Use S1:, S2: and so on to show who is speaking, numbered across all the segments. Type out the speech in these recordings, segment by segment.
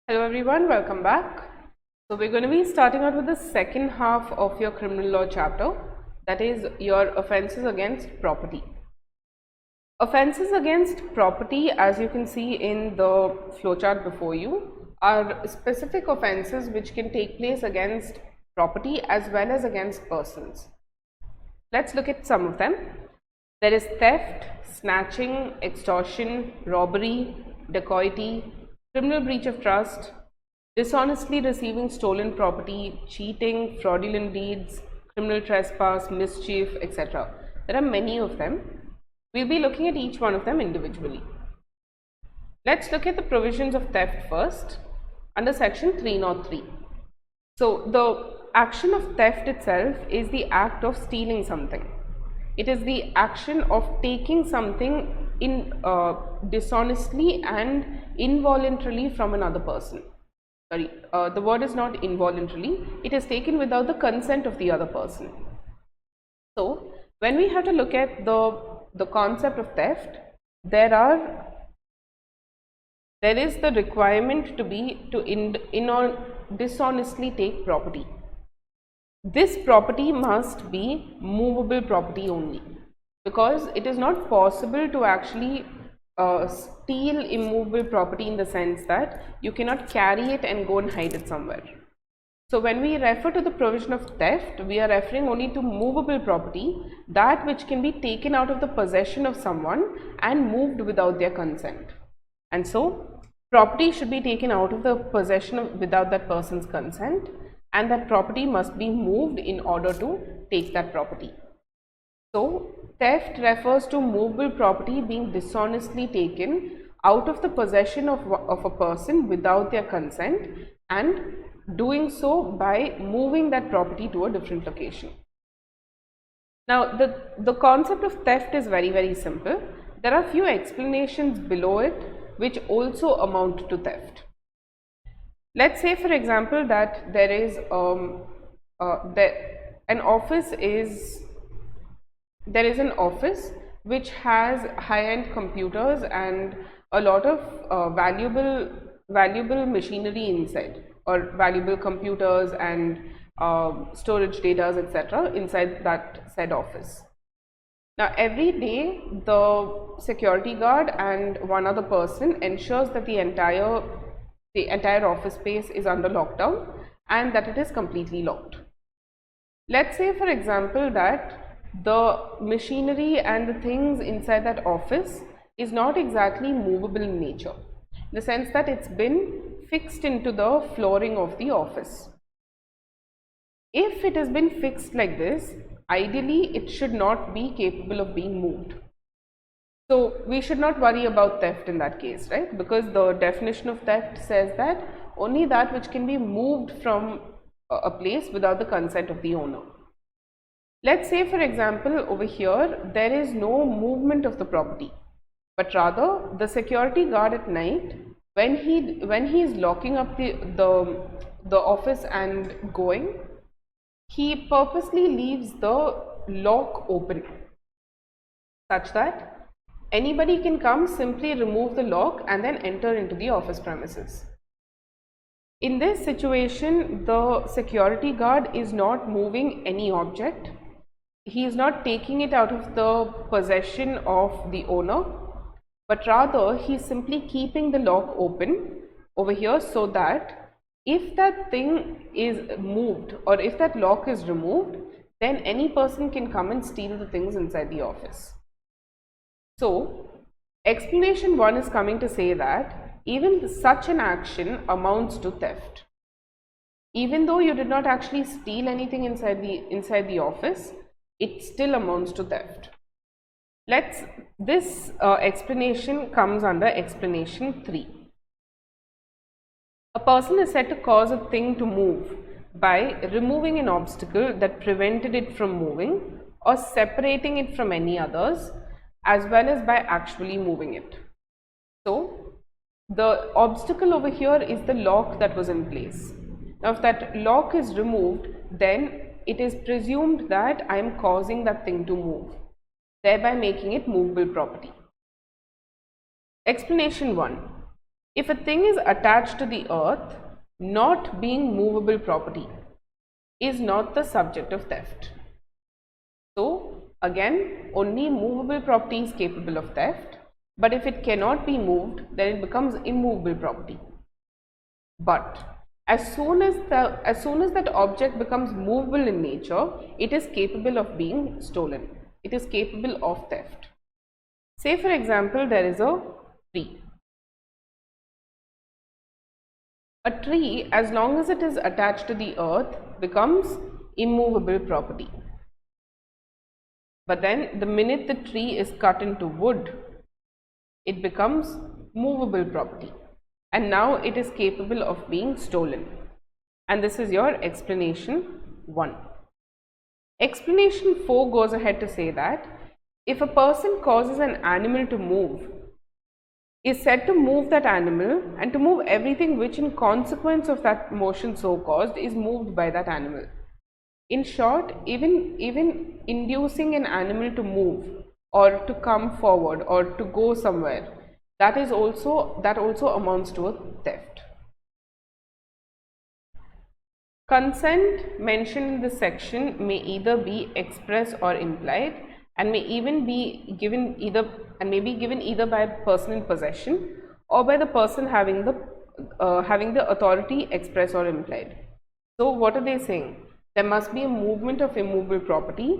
S1: Hello everyone, welcome back. So we're going to be starting out with the second half of your criminal law chapter, that is your offences against property. Offences against property, as you can see in the flowchart before you, are specific offences which can take place against property as well as against persons. Let's look at some of them. There is theft, snatching, extortion, robbery, dacoity, criminal breach of trust, dishonestly receiving stolen property, cheating, fraudulent deeds, criminal trespass, mischief, etc. There are many of them. We'll be looking at each one of them individually. Let's look at the provisions of theft first under section 303. So the action of theft itself is the act of stealing something. It is the action of taking something dishonestly and involuntarily from another person. Sorry, the word is not involuntarily, it is taken without the consent of the other person. So when we have to look at the concept of theft, there is the requirement to dishonestly take property. This property must be movable property only, because it is not possible to actually steal immovable property in the sense that you cannot carry it and go and hide it somewhere. So when we refer to the provision of theft, we are referring only to movable property, that which can be taken out of the possession of someone and moved without their consent. And so property should be taken out of the possession without that person's consent, and that property must be moved in order to take that property. So theft refers to movable property being dishonestly taken out of the possession of a person without their consent, and doing so by moving that property to a different location. Now the concept of theft is very simple. There are few explanations below it which also amount to theft. Let's say, for example, that there is an office which has high-end computers and a lot of valuable machinery inside, or valuable computers and storage data, etc. inside that said office. Now every day the security guard and one other person ensures that the entire office space is under lockdown and that it is completely locked. Let's say, for example, that the machinery and the things inside that office is not exactly movable in nature, in the sense that it's been fixed into the flooring of the office. If it has been fixed like this, ideally it should not be capable of being moved. So we should not worry about theft in that case, right? Because the definition of theft says that only that which can be moved from a place without the consent of the owner. Let's say, for example, over here there is no movement of the property, but rather the security guard at night, when he is locking up the office and going, he purposely leaves the lock open such that anybody can come, simply remove the lock and then enter into the office premises. In this situation, the security guard is not moving any object. He is not taking it out of the possession of the owner, but rather he is simply keeping the lock open over here, so that if that thing is moved or if that lock is removed, then any person can come and steal the things inside the office. So explanation 1 is coming to say that even such an action amounts to theft. Even though you did not actually steal anything inside the office, it still amounts to theft. This explanation comes under explanation 3. A person is said to cause a thing to move by removing an obstacle that prevented it from moving, or separating it from any others, as well as by actually moving it. So the obstacle over here is the lock that was in place. Now if that lock is removed, then it is presumed that I am causing that thing to move, thereby making it movable property. Explanation 1. If a thing is attached to the earth, not being movable property is not the subject of theft. So again, only movable property is capable of theft, but if it cannot be moved, then it becomes immovable property. But as soon as that object becomes movable in nature, it is capable of being stolen. It is capable of theft. Say for example, there is a tree. A tree, as long as it is attached to the earth, becomes immovable property. But then the minute the tree is cut into wood, it becomes movable property. And now it is capable of being stolen. And this is your explanation 1. Explanation 4 goes ahead to say that if a person causes an animal to move, is said to move that animal and to move everything which in consequence of that motion so caused is moved by that animal. In short, even inducing an animal to move or to come forward or to go somewhere, that also amounts to a theft. Consent mentioned in this section may either be express or implied, and may even be given either by a person in possession or by the person having the authority, express or implied. So what are they saying? There must be a movement of immovable property.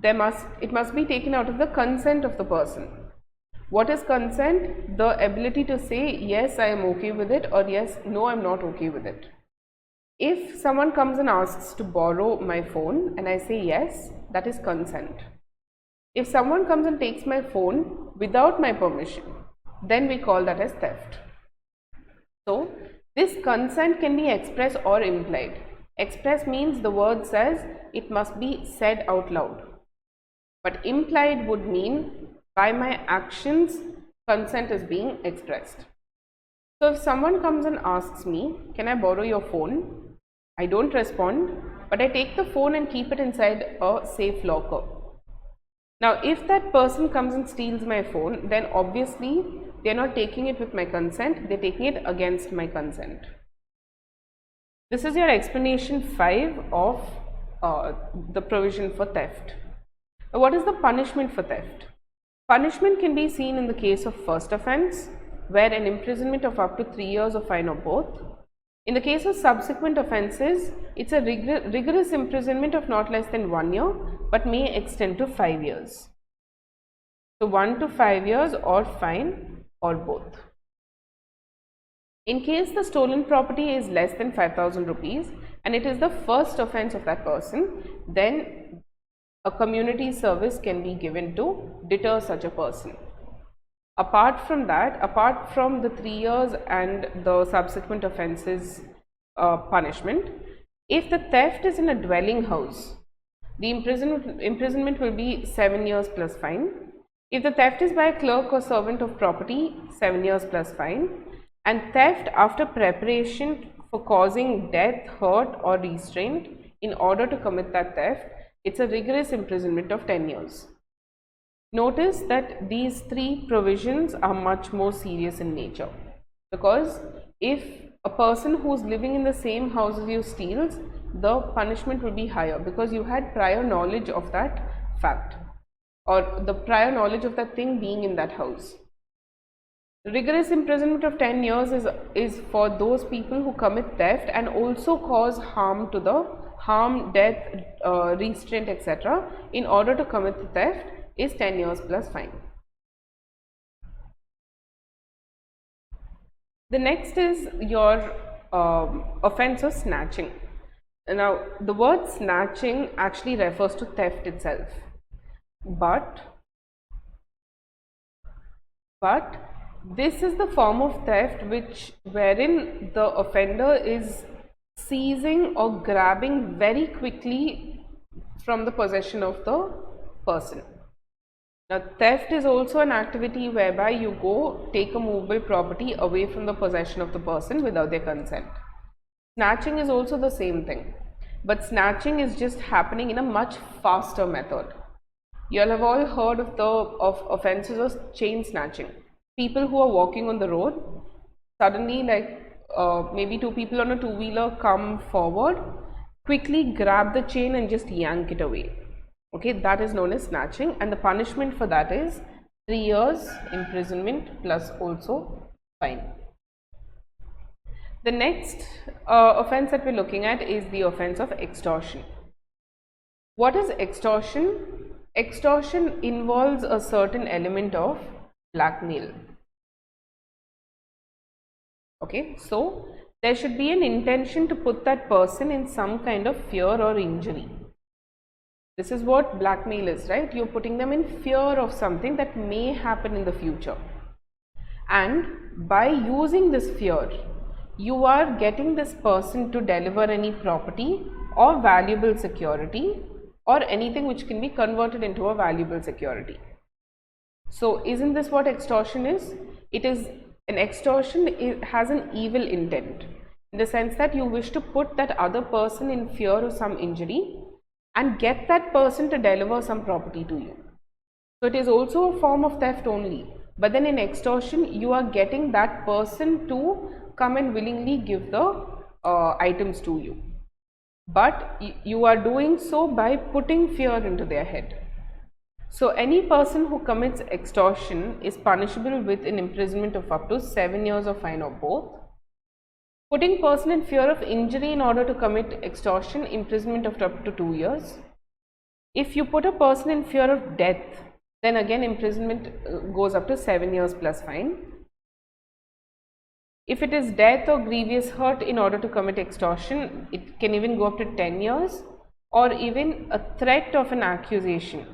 S1: It must be taken out of the consent of the person. What is consent? The ability to say yes, I am okay with it, or yes, no, I am not okay with it. If someone comes and asks to borrow my phone and I say yes, that is consent. If someone comes and takes my phone without my permission, then we call that as theft. So this consent can be express or implied. Express means the word says it must be said out loud, but implied would mean by my actions consent is being expressed. So if someone comes and asks me, can I borrow your phone? I don't respond, but I take the phone and keep it inside a safe locker. Now if that person comes and steals my phone, then obviously they are not taking it with my consent, they are taking it against my consent. This is your explanation 5 of the provision for theft. Now, what is the punishment for theft? Punishment can be seen in the case of first offence, where an imprisonment of up to 3 years or fine or both. In the case of subsequent offences, it's a rigorous imprisonment of not less than 1 year, but may extend to 5 years. So 1 to 5 years or fine or both. In case the stolen property is less than 5,000 rupees and it is the first offence of that person, then a community service can be given to deter such a person. Apart from that, apart from the 3 years and the subsequent offences punishment, if the theft is in a dwelling house, the imprisonment will be 7 years plus fine. If the theft is by a clerk or servant of property, 7 years plus fine. And theft after preparation for causing death, hurt or restraint in order to commit that theft, it's a rigorous imprisonment of 10 years. Notice that these 3 provisions are much more serious in nature, because if a person who is living in the same house as you steals, the punishment will be higher because you had prior knowledge of that fact or the prior knowledge of that thing being in that house. Rigorous imprisonment of 10 years is for those people who commit theft and also cause harm, death, restraint, etc. in order to commit the theft is 10 years plus fine. The next is your offence of snatching. Now the word snatching actually refers to theft itself, but this is the form of theft wherein the offender is seizing or grabbing very quickly from the possession of the person. Now theft is also an activity whereby you go take a movable property away from the possession of the person without their consent. Snatching is also the same thing, but snatching is just happening in a much faster method. You all have all heard of offences of chain snatching. People who are walking on the road, suddenly, like maybe two people on a two-wheeler come forward, quickly grab the chain and just yank it away. Okay, that is known as snatching, and the punishment for that is 3 years imprisonment plus also fine. The next offense that we're looking at is the offense of extortion. What is extortion? Extortion involves a certain element of blackmail. Okay, so there should be an intention to put that person in some kind of fear or injury. This is what blackmail is, right? You're putting them in fear of something that may happen in the future. And by using this fear, you are getting this person to deliver any property or valuable security or anything which can be converted into a valuable security. So isn't this what extortion is? It is an extortion. It has an evil intent, in the sense that you wish to put that other person in fear of some injury and get that person to deliver some property to you. So it is also a form of theft only, but then in extortion you are getting that person to come and willingly give the items to you, but you are doing so by putting fear into their head. So any person who commits extortion is punishable with an imprisonment of up to 7 years or fine or both. Putting person in fear of injury in order to commit extortion, imprisonment of up to 2 years. If you put a person in fear of death, then again imprisonment goes up to 7 years plus fine. If it is death or grievous hurt in order to commit extortion, it can even go up to 10 years, or even a threat of an accusation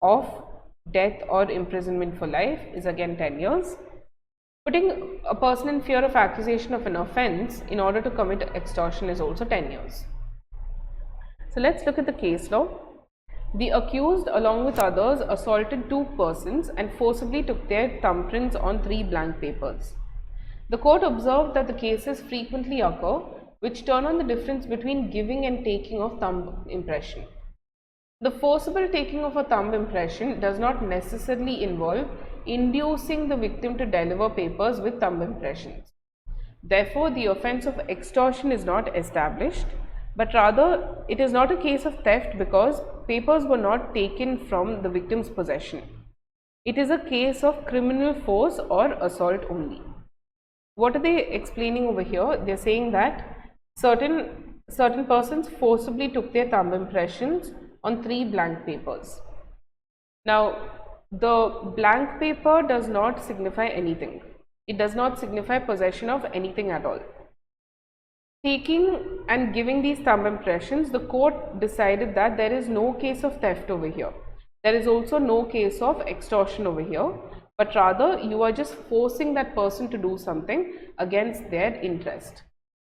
S1: of death or imprisonment for life is again 10 years. Putting a person in fear of accusation of an offense in order to commit extortion is also 10 years. So let's look at the case law. The accused, along with others, assaulted 2 persons and forcibly took their thumbprints on 3 blank papers. The court observed that the cases frequently occur which turn on the difference between giving and taking of thumb impression. The forcible taking of a thumb impression does not necessarily involve inducing the victim to deliver papers with thumb impressions. Therefore, the offense of extortion is not established, but rather it is not a case of theft because papers were not taken from the victim's possession. It is a case of criminal force or assault only. What are they explaining over here? They are saying that certain persons forcibly took their thumb impressions on 3 blank papers. Now, the blank paper does not signify anything. It does not signify possession of anything at all. Taking and giving these thumb impressions, the court decided that there is no case of theft over here. There is also no case of extortion over here, but rather you are just forcing that person to do something against their interest.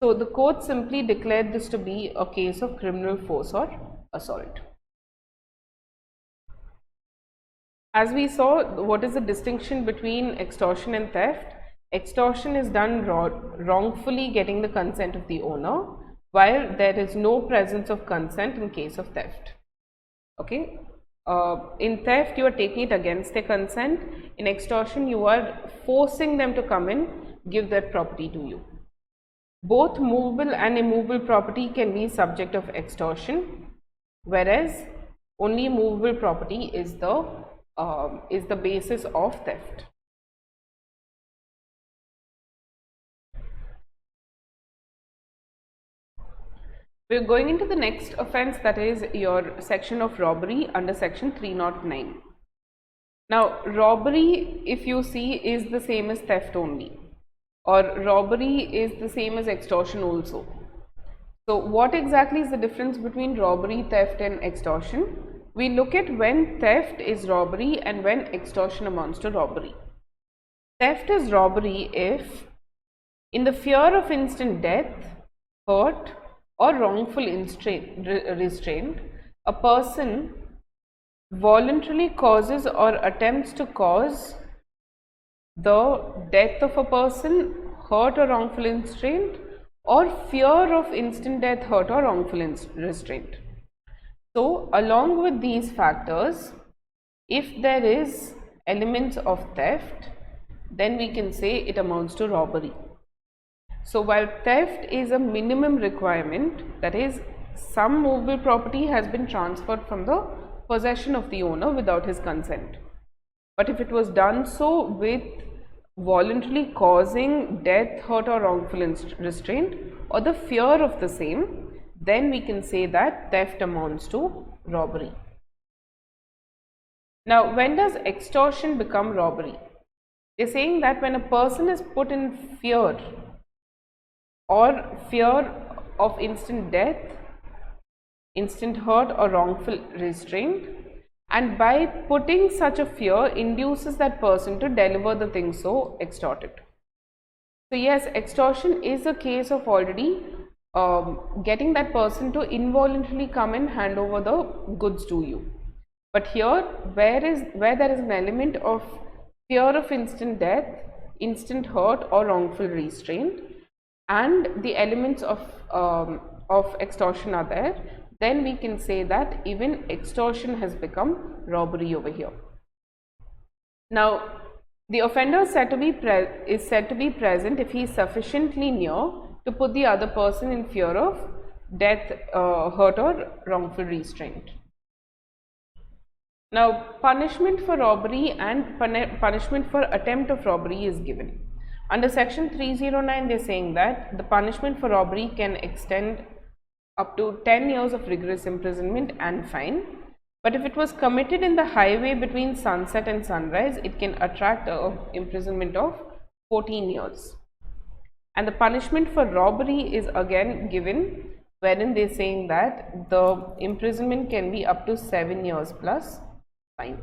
S1: So the court simply declared this to be a case of criminal force or assault. As we saw, what is the distinction between extortion and theft? Extortion is done wrongfully getting the consent of the owner, while there is no presence of consent in case of theft. Okay. In theft, you are taking it against their consent. In extortion, you are forcing them to come in, give that property to you. Both movable and immovable property can be subject of extortion, whereas only movable property is the basis of theft. We are going into the next offense, that is your section of robbery under section 309. Now, robbery, if you see, is the same as theft only, or robbery is the same as extortion also. So, what exactly is the difference between robbery, theft and extortion? We look at when theft is robbery and when extortion amounts to robbery. Theft is robbery if, in the fear of instant death, hurt, or wrongful restraint, a person voluntarily causes or attempts to cause the death of a person, hurt or wrongful restraint, or fear of instant death, hurt or wrongful restraint. So, along with these factors, if there is elements of theft, then we can say it amounts to robbery. So while theft is a minimum requirement, that is, some movable property has been transferred from the possession of the owner without his consent. But if it was done so with voluntarily causing death, hurt or wrongful restraint or the fear of the same, then we can say that theft amounts to robbery. Now, when does extortion become robbery? They're saying that when a person is put in fear of instant death, instant hurt or wrongful restraint, and by putting such a fear induces that person to deliver the thing so extorted. So yes, extortion is a case of already getting that person to involuntarily come and hand over the goods to you. But here, where there is an element of fear of instant death, instant hurt or wrongful restraint, and the elements of extortion are there, then we can say that even extortion has become robbery over here. Now, the offender is said to be present if he is sufficiently near to put the other person in fear of death, hurt or wrongful restraint. Now, punishment for robbery and punishment for attempt of robbery is given. Under section 309, they are saying that the punishment for robbery can extend up to 10 years of rigorous imprisonment and fine. But if it was committed in the highway between sunset and sunrise, it can attract an imprisonment of 14 years. And the punishment for robbery is again given, wherein they are saying that the imprisonment can be up to 7 years plus fine.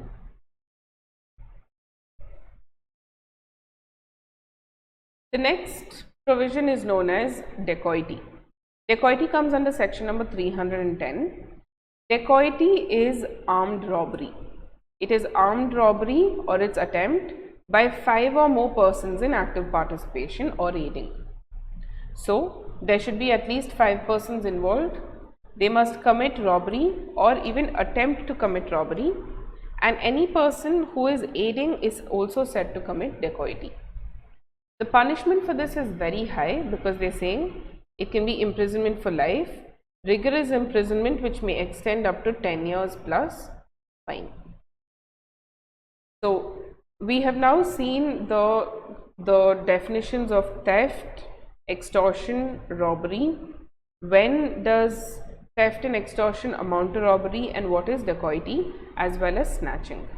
S1: The next provision is known as dacoity. Dacoity comes under section number 310. Dacoity is armed robbery. It is armed robbery or its attempt by 5 or more persons in active participation or aiding. So, there should be at least 5 persons involved. They must commit robbery or even attempt to commit robbery, and any person who is aiding is also said to commit dacoity. The punishment for this is very high because they are saying it can be imprisonment for life, rigorous imprisonment which may extend up to 10 years plus fine. So, we have now seen the definitions of theft, extortion, robbery. When does theft and extortion amount to robbery, and what is dacoity, as well as snatching.